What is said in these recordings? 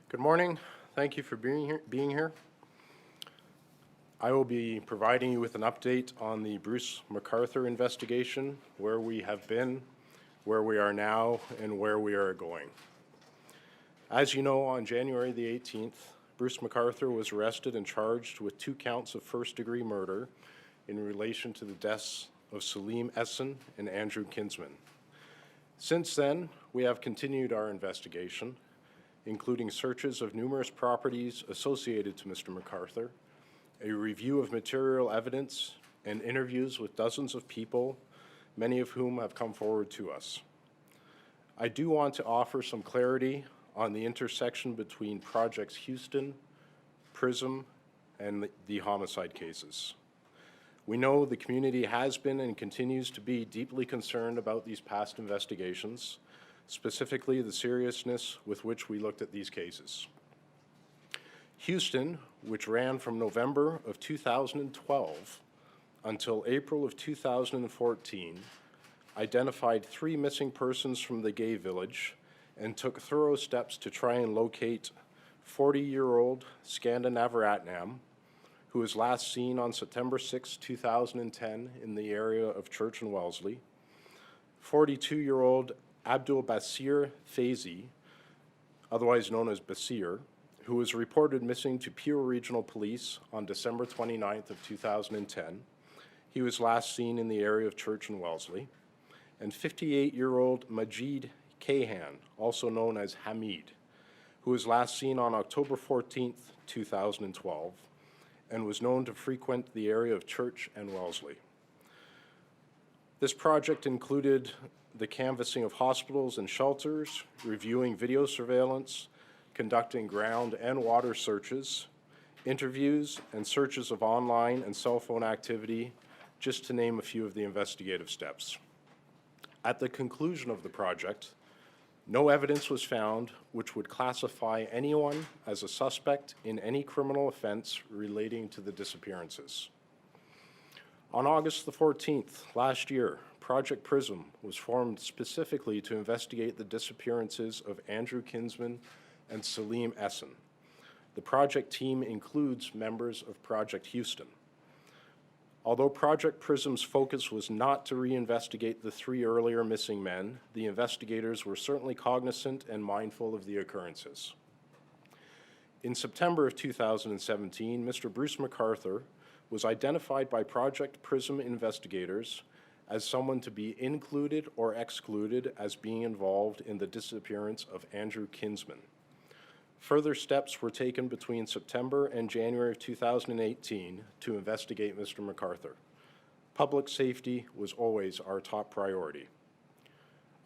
Good morning. Thank you for being here. I will be providing you with an update on the Bruce McArthur investigation, where we have been, where we are now, and where we are going. As you know, on January the 18th, Bruce McArthur was arrested and charged with 2 counts of first-degree murder in relation to the deaths of Salim Essen and Andrew Kinsman. Since then, we have continued our investigation, including searches of numerous properties associated to Mr. McArthur, a review of material evidence, and interviews with dozens of people, many of whom have come forward to us. I do want to offer some clarity on the intersection between Projects Houston, PRISM, and the homicide cases. We know the community has been and continues to be deeply concerned about these past investigations, specifically the seriousness with which we looked at these cases. Houston, which ran from November of 2012 until April of 2014, identified 3 missing persons from the gay village and took thorough steps to try and locate 40-year-old Skanda Navaratnam, who was last seen on September 6, 2010 in the area of Church and Wellesley, 42-year-old Abdul Basir Faizi, otherwise known as Basir, who was reported missing to Peel Regional Police on December 29th of 2010. He was last seen in the area of Church and Wellesley. And 58-year-old Majid Kayhan, also known as Hamid, who was last seen on October 14th, 2012, and was known to frequent the area of Church and Wellesley. This project included the canvassing of hospitals and shelters, reviewing video surveillance, conducting ground and water searches, interviews, and searches of online and cell phone activity, just to name a few of the investigative steps. At the conclusion of the project, no evidence was found which would classify anyone as a suspect in any criminal offense relating to the disappearances. On August the 14th last year, Project PRISM was formed specifically to investigate the disappearances of Andrew Kinsman and Salim Essen. The project team includes members of Project Houston. Although Project PRISM's focus was not to reinvestigate the 3 earlier missing men, the investigators were certainly cognizant and mindful of the occurrences. In September of 2017, Mr. Bruce McArthur was identified by Project PRISM investigators as someone to be included or excluded as being involved in the disappearance of Andrew Kinsman. Further steps were taken between September and January of 2018 to investigate Mr. McArthur. Public safety was always our top priority.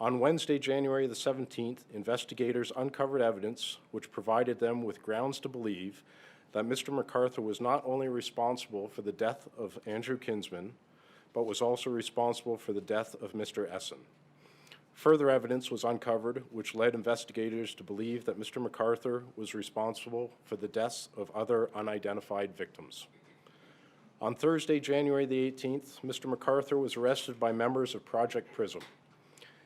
On Wednesday, January the 17th, investigators uncovered evidence which provided them with grounds to believe that Mr. McArthur was not only responsible for the death of Andrew Kinsman, but was also responsible for the death of Mr. Essen. Further evidence was uncovered which led investigators to believe that Mr. McArthur was responsible for the deaths of other unidentified victims. On Thursday, January the 18th, Mr. McArthur was arrested by members of Project PRISM.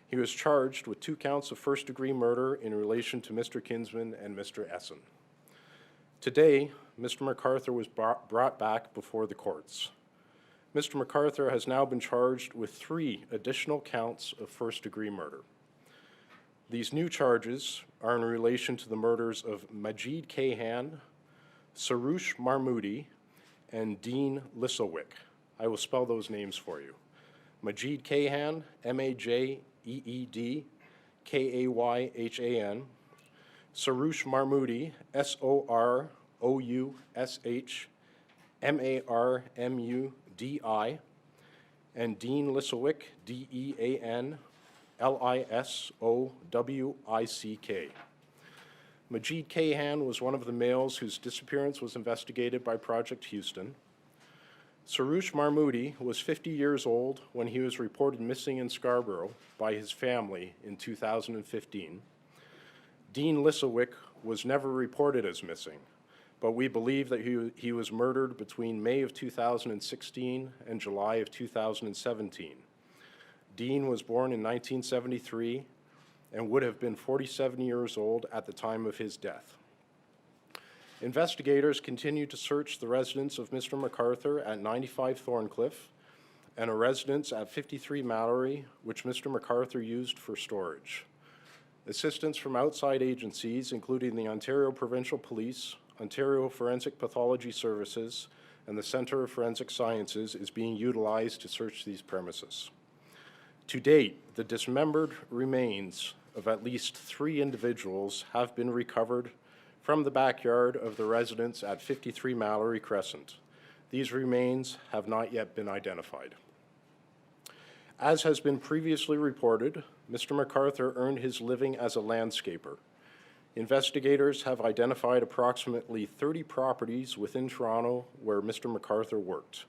He was charged with 2 counts of first-degree murder in relation to Mr. Kinsman and Mr. Essen. Today, Mr. McArthur was brought back before the courts. Mr. McArthur has now been charged with 3 additional counts of first-degree murder. These new charges are in relation to the murders of Majid Kayhan, Saroush Marmoudi, and Dean Lissowick. I will spell those names for you. Majid Kayhan, M-A-J-E-E-D, K-A-Y-H-A-N, Saroush Marmoudi, S-O-R-O-U-S-H, M-A-R-M-U-D-I, and Dean Lissowick, D-E-A-N-L-I-S-O-W-I-C-K. Majid Kayhan was one of the males whose disappearance was investigated by Project Houston. Saroush Marmoudi was 50 years old when he was reported missing in Scarborough by his family in 2015. Dean Lissowick was never reported as missing, but we believe that he was murdered between May of 2016 and July of 2017. Dean was born in 1973 and would have been 47 years old at the time of his death. Investigators continue to search the residence of Mr. McArthur at 95 Thorncliffe and a residence at 53 Mallory, which Mr. McArthur used for storage. Assistance from outside agencies, including the Ontario Provincial Police, Ontario Forensic Pathology Services, and the Centre of Forensic Sciences, is being utilized to search these premises. To date, the dismembered remains of at least 3 individuals have been recovered from the backyard of the residence at 53 Mallory Crescent. These remains have not yet been identified. As has been previously reported, Mr. McArthur earned his living as a landscaper. Investigators have identified approximately 30 properties within Toronto where Mr. McArthur worked.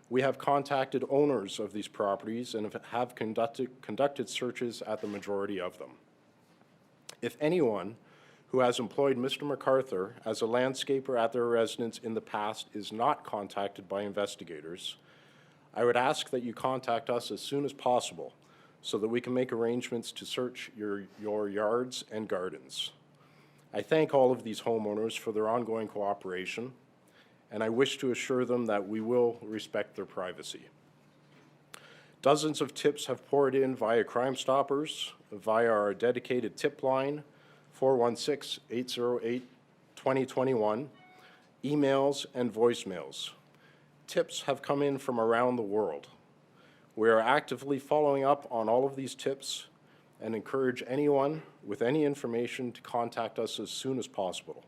We have contacted owners of these properties and have conducted searches at the majority of them. If anyone who has employed Mr. McArthur as a landscaper at their residence in the past is not contacted by investigators, I would ask that you contact us as soon as possible so that we can make arrangements to search your yards and gardens. I thank all of these homeowners for their ongoing cooperation, and I wish to assure them that we will respect their privacy. Dozens of tips have poured in via Crime Stoppers, via our dedicated tip line, 416-808-2021, emails and voicemails. Tips have come in from around the world. We are actively following up on all of these tips and encourage anyone with any information to contact us as soon as possible.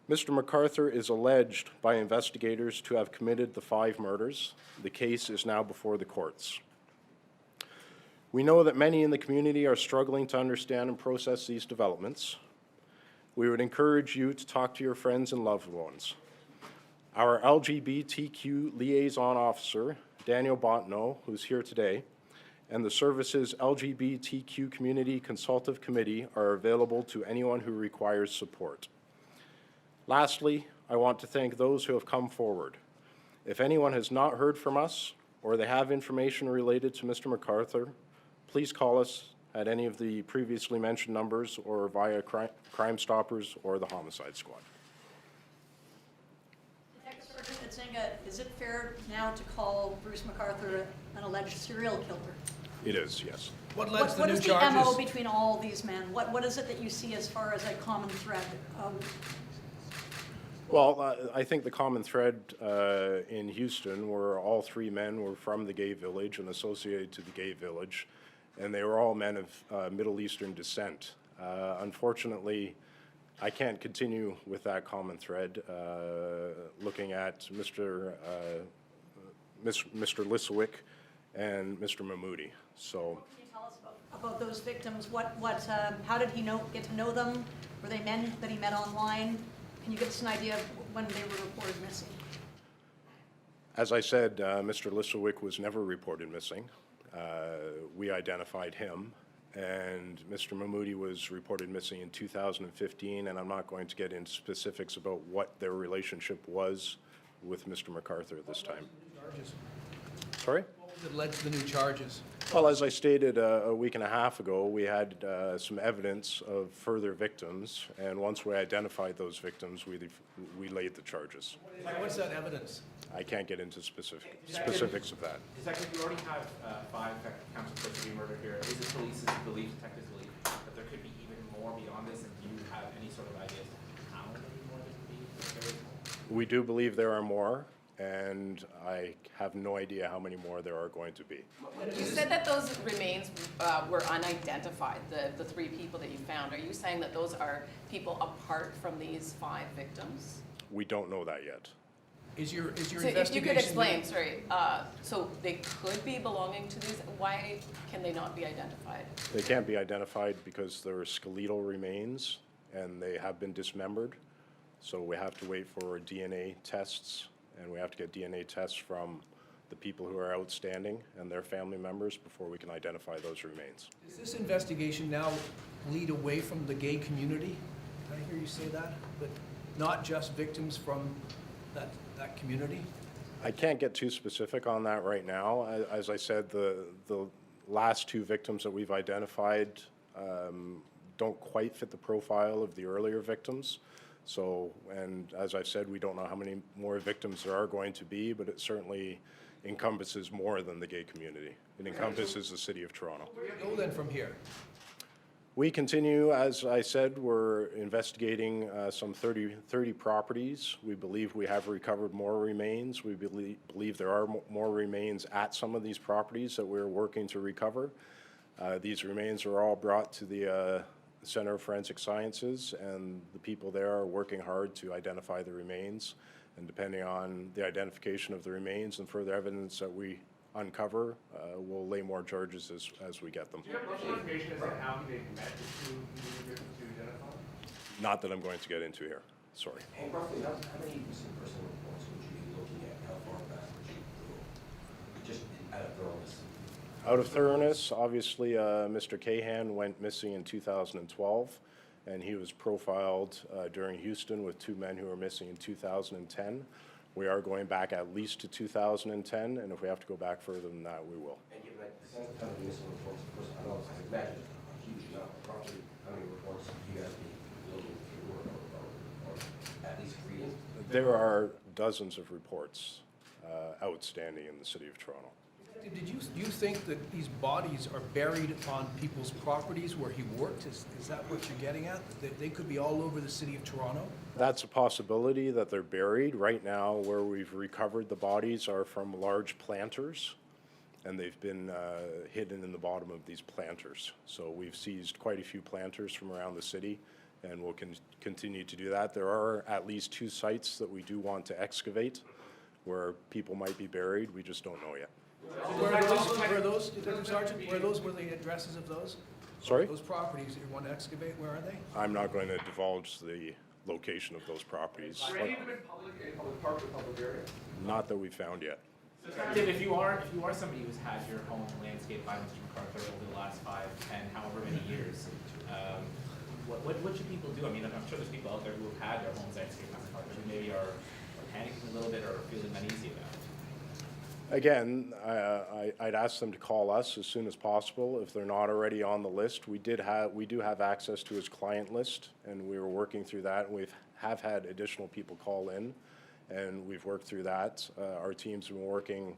Mr. McArthur is alleged by investigators to have committed the 5 murders. The case is now before the courts. We know that many in the community are struggling to understand and process these developments. We would encourage you to talk to your friends and loved ones. Our LGBTQ liaison officer, Daniel Botno, who's here today, and the service's LGBTQ Community Consultative Committee are available to anyone who requires support. Lastly, I want to thank those who have come forward. If anyone has not heard from us or they have information related to Mr. McArthur, please call us at any of the previously mentioned numbers or via Crime Stoppers or the Homicide Squad. Detective Sergeant Idsinga, is it fair now to call Bruce McArthur an alleged serial killer? It is, yes. What What is the MO between all these men? What is it that you see as far as a common thread? Well, I think the common thread in Houston were all 3 men were from the gay village and associated to the gay village, and they were all men of Middle Eastern descent. Unfortunately, I can't continue with that common thread looking at Mr. Lisowick and Mr. Mahmoudi. So, What can you tell us about those victims? How did he get to know them? Were they men that he met online? Can you give us an idea of when they were reported missing? As I said, Mr. Lisowick was never reported missing. We identified him, and Mr. Mahmoudi was reported missing in 2015, and I'm not going to get into specifics about what their relationship was with Mr. McArthur at this time. Sorry? What was it led to the new charges? Well, as I stated a week and a half ago, we had some evidence of further victims, and once we identified those victims, we laid the charges. What's that evidence? I can't get into specifics of that. Detective, you already have 5 counts of first-degree murder here. Is the police's belief, detectives' belief, that there could be even more beyond this, and do you have any sort of idea as to how many more there could be? If there is more? We do believe there are more, and I have no idea how many more there are going to be. You said that those remains were unidentified, the 3 people that you found. Are you saying that those are people apart from these 5 victims? We don't know that yet. Is your So investigation... if you could explain, sorry, so they could be belonging to these, why can they not be identified? They can't be identified because there are skeletal remains, and they have been dismembered, so we have to wait for DNA tests, and we have to get DNA tests from the people who are outstanding and their family members before we can identify those remains. Does this investigation now lead away from the gay community? Did I hear you say that? But not just victims from that community? I can't get too specific on that right now. As I said, the last 2 victims that we've identified don't quite fit the profile of the earlier victims. So, and as I've said, we don't know how many more victims there are going to be, but it certainly encompasses more than the gay community. It encompasses the city of Toronto. Where do you go then from here? We continue, as I said, we're investigating some 30 properties. We believe we have recovered more remains. We believe there are more remains at some of these properties that we're working to recover. These remains are all brought to the Center of Forensic Sciences, and the people there are working hard to identify the remains. And depending on the identification of the remains and further evidence that we uncover, we'll lay more charges as we get them. Do you have much information as to how they met the two individuals to identify? Not that I'm going to get into here, sorry. And roughly, how many missing person reports would you be looking at? How far back would you go? Just out of thoroughness. Out of thoroughness, obviously, Mr. Cahan went missing in 2012, and he was profiled during Houston with two men who were missing in 2010. We are going back at least to 2010, and if we have to go back further than that, we will. And given that the sense of how many missing reports, of course, I know, I imagine a huge amount, probably how many reports do you guys be looking through or at least reading? There are dozens of reports outstanding in the city of Toronto. Do you think that these bodies are buried on people's properties where he worked? Is that what you're getting at? That they could be all over the city of Toronto? That's a possibility that they're buried. Right now, where we've recovered the bodies are from large planters, and they've been hidden in the bottom of these planters. So we've seized quite a few planters from around the city, and we'll continue to do that. There are at least 2 sites that we do want to excavate where people might be buried. We just don't know yet. Where are those, Detective Sergeant? Where are the addresses of those? Sorry? Those properties that you want to excavate, where are they? I'm not going to divulge the location of those proproperties. Are any of them in public park or public area? Not that we've found yet. Tim, if you are somebody who's had your home landscaped by Mr. McArthur over the last 5, 10, however many years, what should people do? I mean, I'm sure there's people out there who have had their homes landscaped by McArthur who maybe are panicking a little bit or feeling uneasy about it. Again, I'd ask them to call us as soon as possible. If they're not already on the list, we do have access to his client list, and we were working through that. We have had additional people call in, and we've worked through that. Our team's been working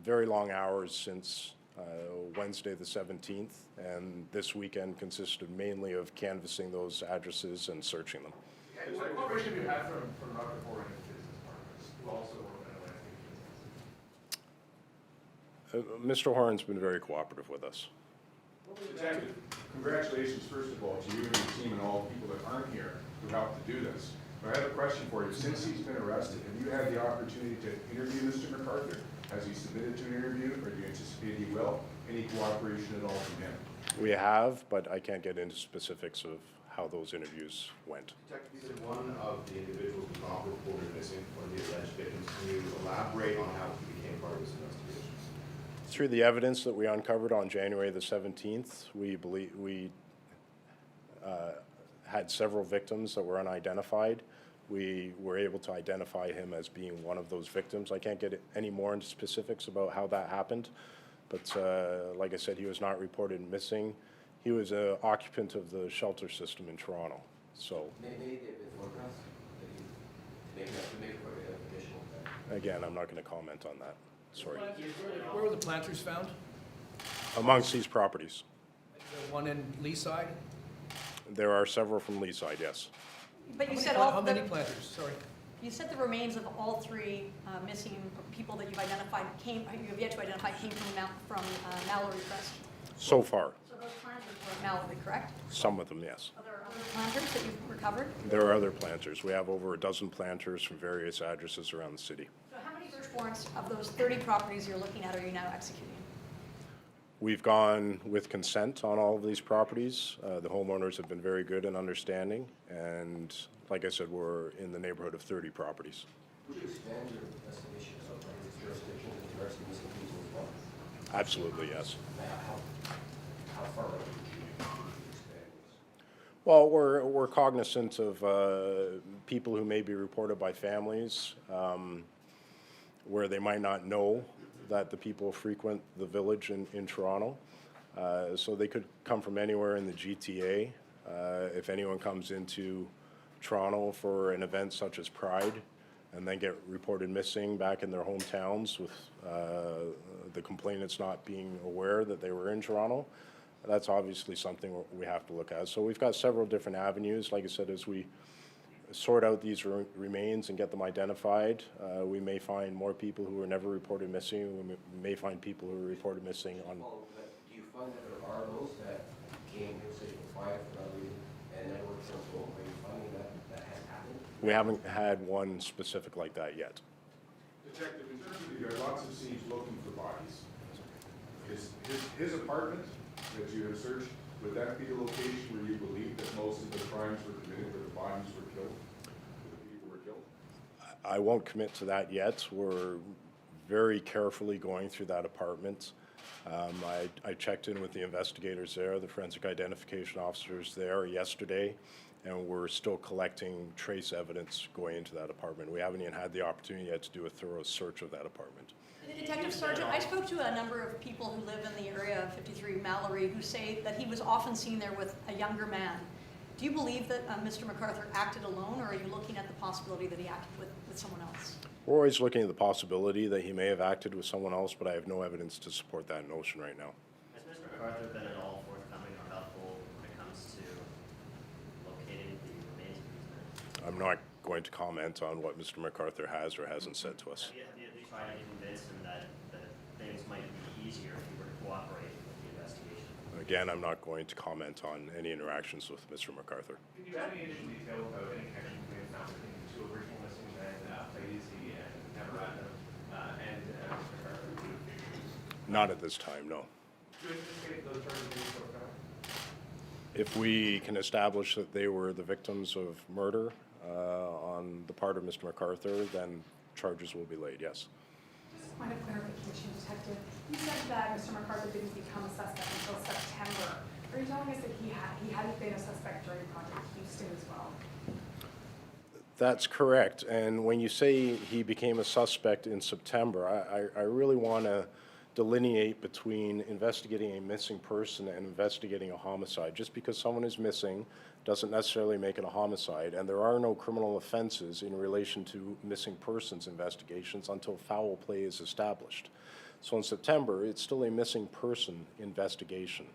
very long hours since Wednesday the 17th, and this weekend consisted mainly of canvassing those addresses and searching them. And what cooperation have you had from Robert Horn and his business partners, who also work in the landscape business? Mr. Horn's been very cooperative with us. Detective, congratulations first of all to you and your team and all the people that aren't here who helped to do this. But I have a question for you. Since he's been arrested, have you had the opportunity to interview Mr. McArthur? Has he submitted to an interview, or do you anticipate he will? Any cooperation at all from him? We have, but I can't get into specifics of how those interviews went. Detective, you said one of the individuals was not reported missing, one of the alleged victims. Can you elaborate on how he became part of this investigation? Through the evidence that we uncovered on January the 17th, we had several victims that were unidentified. We were able to identify him as being one of those victims. I can't get any more into specifics about how that happened, but like I said, he was not reported missing. He was an occupant of the shelter system in Toronto, so. Maybe they've been photographs, maybe additional. Again, I'm not going to comment on that, sorry. Where were the planters found? Amongst these properties, The one in Leaside? there are several from Leaside, yes. But you said How many planters? Sorry. You said the remains of all 3 missing people that you've identified you have yet to identify came from Mallory Crest. So far, So those planters were Mallory, correct? some of them, yes. Are there other planters that you've recovered? There are other planters. We have over a dozen planters from various addresses around the city. So how many search warrants of those 30 properties you're looking at are you now executing? We've gone with consent on all of these properties. The homeowners have been very good and understanding, and like I said, we're in the neighborhood of 30 properties. Would you expand your investigation of his jurisdiction and the rest of missing people as well? Absolutely, yes. How far would you expand this? Well, we're cognizant of people who may be reported by families where they might not know that the people frequent the village in Toronto. So they could come from anywhere in the GTA. If anyone comes into Toronto for an event such as Pride and then get reported missing back in their hometowns with the complainants not being aware that they were in Toronto, that's obviously something we have to look at. So we've got several different avenues. Like I said, as we sort out these remains and get them identified, we may find more people who were never reported missing. We may find people who were reported missing on. Well, but do you find that there are those that came here, say, for quiet for another reason, and never returned home? Are you finding that that has happened? We haven't had one specific like that yet. Detective, in terms of, there are lots of scenes looking for bodies. Is his apartment that you have searched, would that be the location where you believe that most of the crimes were committed, where the bodies were killed, where the people were killed? I won't commit to that yet. We're very carefully going through that apartment. I checked in with the investigators there, the forensic identification officers there yesterday, and we're still collecting trace evidence going into that apartment. We haven't even had the opportunity yet to do a thorough search of that apartment. Detective Sergeant, I spoke to a number of people who live in the area of 53 Mallory who say that he was often seen there with a younger man. Do you believe that Mr. McArthur acted alone, or are you looking at the possibility that he acted with someone else? We're always looking at the possibility that he may have acted with someone else, but I have no evidence to support that notion right now. Has Mr. McArthur been at all forthcoming or helpful when it comes to locating the remains of these men? I'm not going to comment on what Mr. McArthur has or hasn't said to us. Have you tried to convince him that things might be easier if he were to cooperate with the investigation? Again, I'm not going to comment on any interactions with Mr. McArthur. Can you add any additional detail about any connection between the found between the two original missing men, Idsinga and Neverland, and Mr. McArthur? Not at this time, no. Do you anticipate those charges being forthcoming? If we can establish that they were the victims of murder on the part of Mr. McArthur, then charges will be laid, yes. Just a point of clarification, Detective. You said that Mr. McArthur didn't become a suspect until September. Are you telling us that he hadn't been a suspect during Project Houston as well? That's correct. And when you say he became a suspect in September, I really want to delineate between investigating a missing person and investigating a homicide. Just because someone is missing doesn't necessarily make it a homicide, and there are no criminal offenses in relation to missing persons investigations until foul play is established. So in September, it's still a missing person investigation.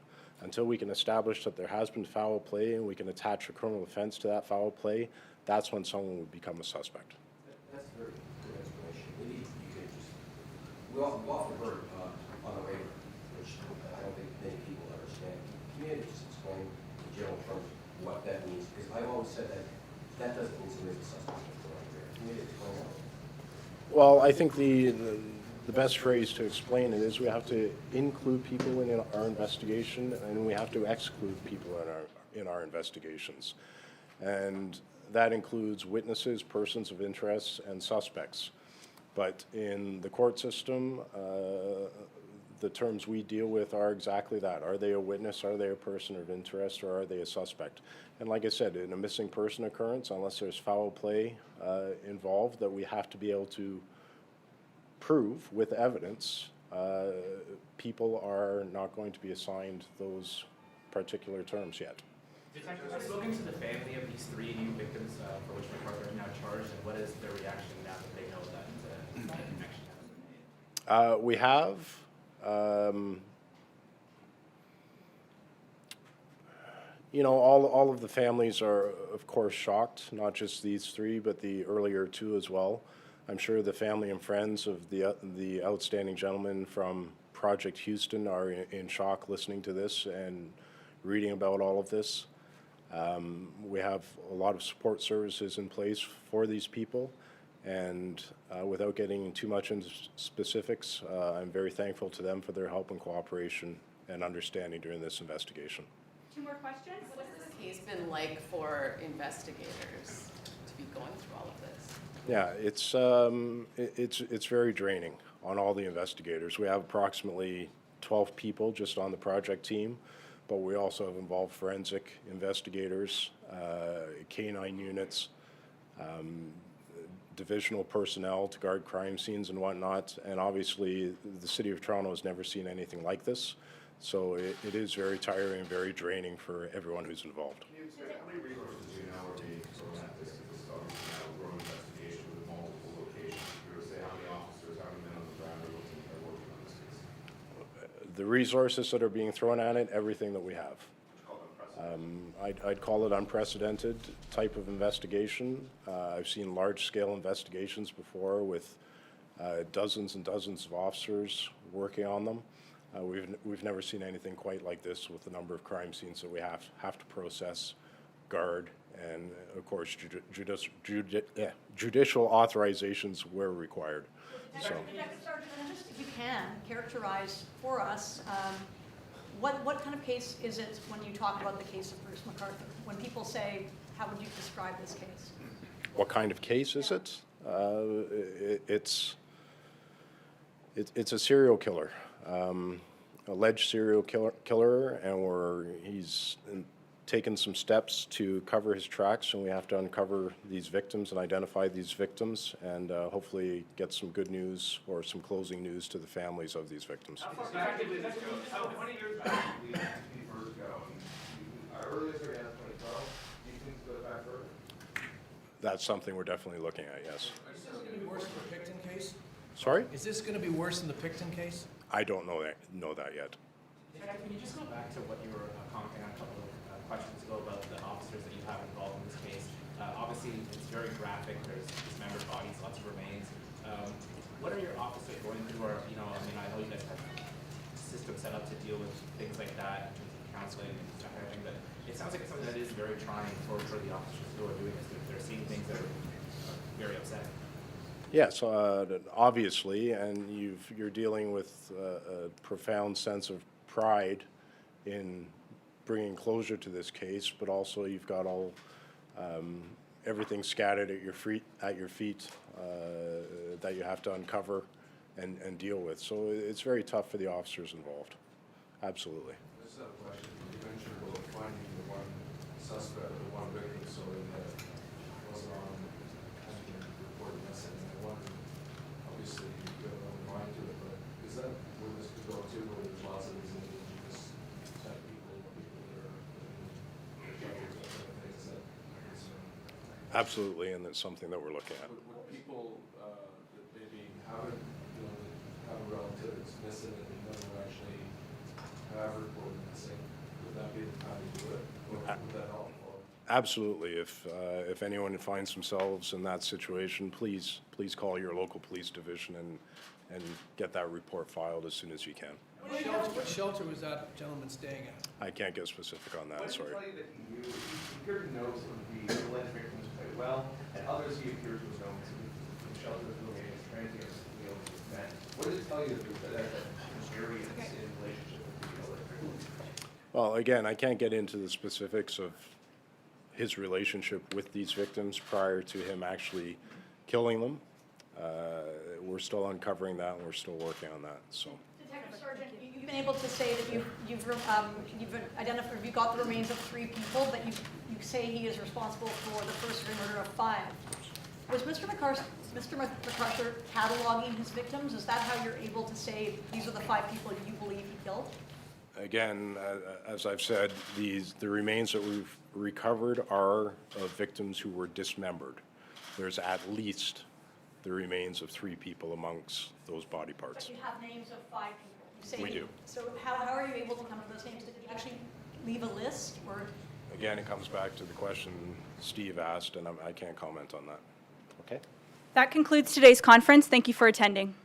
Until we can establish that there has been foul play and we can attach a criminal offense to that foul play, that's when someone would become a suspect. That's a very good explanation. Maybe you could just, we often heard on the waiver, which I don't think many people understand. Can you maybe just explain in general terms what that means? Because I've always said that that doesn't mean somebody's a suspect. Can you explain that? Well, I think the best phrase to explain it is we have to include people in our investigation, and we have to exclude people in our investigations. And that includes witnesses, persons of interest, and suspects. But in the court system, the terms we deal with are exactly that. Are they a witness, are they a person of interest, or are they a suspect? And like I said, in a missing person occurrence, unless there's foul play involved that we have to be able to prove with evidence, people are not going to be assigned those particular terms yet. Detective, have you spoken to the family of these three new victims for which McArthur is now charged, and what is their reaction now that they know that that connection has been made? We have. You know, all of the families are, of course, shocked, not just these three, but the earlier two as well. I'm sure the family and friends of the outstanding gentleman from Project Houston are in shock listening to this and reading about all of this. We have a lot of support services in place for these people, and without getting too much into specifics, I'm very thankful to them for their help and cooperation and understanding during this investigation. 2 more questions? What has this case been like for investigators to be going through all of this? Yeah, it's very draining on all the investigators. We have approximately 12 people just on the project team, but we also have involved forensic investigators, canine units, divisional personnel to guard crime scenes and whatnot. And obviously, the City of Toronto has never seen anything like this. So it is very tiring and very draining for everyone who's involved. Can you explain how many resources do you know are being thrown at this? Because this is obviously now a growing investigation with multiple locations. If you were to say how many officers, how many men on the ground are working on this case? The resources that are being thrown at it, everything that we have. I'd call it unprecedented type of investigation. I've seen large-scale investigations before with dozens and dozens of officers working on them. We've never seen anything quite like this with the number of crime scenes that we have to process, guard, and of course judicial authorizations where required. So. Detective Sergeant, and just if you can, characterize for us, what kind of case is it when you talk about the case of Bruce McArthur? When people say, how would you describe this case? What kind of case is it? It's a serial killer, alleged serial killer, and he's taken some steps to cover his tracks, and we have to uncover these victims and identify these victims, and hopefully get some good news or some closing news to the families of these victims. How many years back did we first go? Our earliest are down 2012. Do you think it goes back further? That's something we're definitely looking at, yes. Is this going to be worse than the Picton case? Sorry? Is this going to be worse than the Picton case? I don't know that yet. Can you just go back to what you were commenting on a couple of questions ago about the officers that you have involved in this case? Obviously, it's very graphic. There's dismembered bodies, lots of remains. What are your officers going through? Or, you know, I mean, I know you guys have a system set up to deal with things like that in terms of counseling and that kind of thing, but it sounds like it's something that is very trying for the officers who are doing this. They're seeing things that are very upsetting. Yes, obviously, and you're dealing with a profound sense of pride in bringing closure to this case, but also you've got everything scattered at your feet that you have to uncover and deal with. So it's very tough for the officers involved. Absolutely. I just have a question. You mentioned about finding the one suspect, the one victim, so that wasn't on any report missing. I wonder, obviously, you have no mind to it, but is that where this could go to, where there's lots of these indigenous type people that are in judges, that kind of things, that Absolutely, and it's something that we're looking at. would people that maybe haven't, that have a relative that's missing and they never actually have reported missing, would that be the time to do it? Or would that help? Absolutely. If anyone finds themselves in that situation, please call your local police division and get that report filed as soon as you can. What shelter was that gentleman staying at? I can't get specific on that, sorry. What did it tell you that he appeared to know some of the alleged victims quite well, and others he appeared to have known from shelter affiliated transients, men. What did it tell you that variance in relationship with the alleged victims? Well, again, I can't get into the specifics of his relationship with these victims prior to him actually killing them. We're still uncovering that, and we're still working on that, so. Detective Sergeant, you've been able to say that you've identified, you got the remains of 3 people, but you say he is responsible for the first-degree murder of 5. Was Mr. McArthur cataloging his victims? Is that how you're able to say these are the 5 people you believe he killed? Again, as I've said, the remains that we've recovered are of victims who were dismembered. There's at least the remains of 3 people amongst those body parts. But you have names of 5 people. You say We do. So how are you able to come to those names? Did you actually leave a list, or? Again, it comes back to the question Steve asked, and I can't comment on that. Okay? That concludes today's conference. Thank you for attending.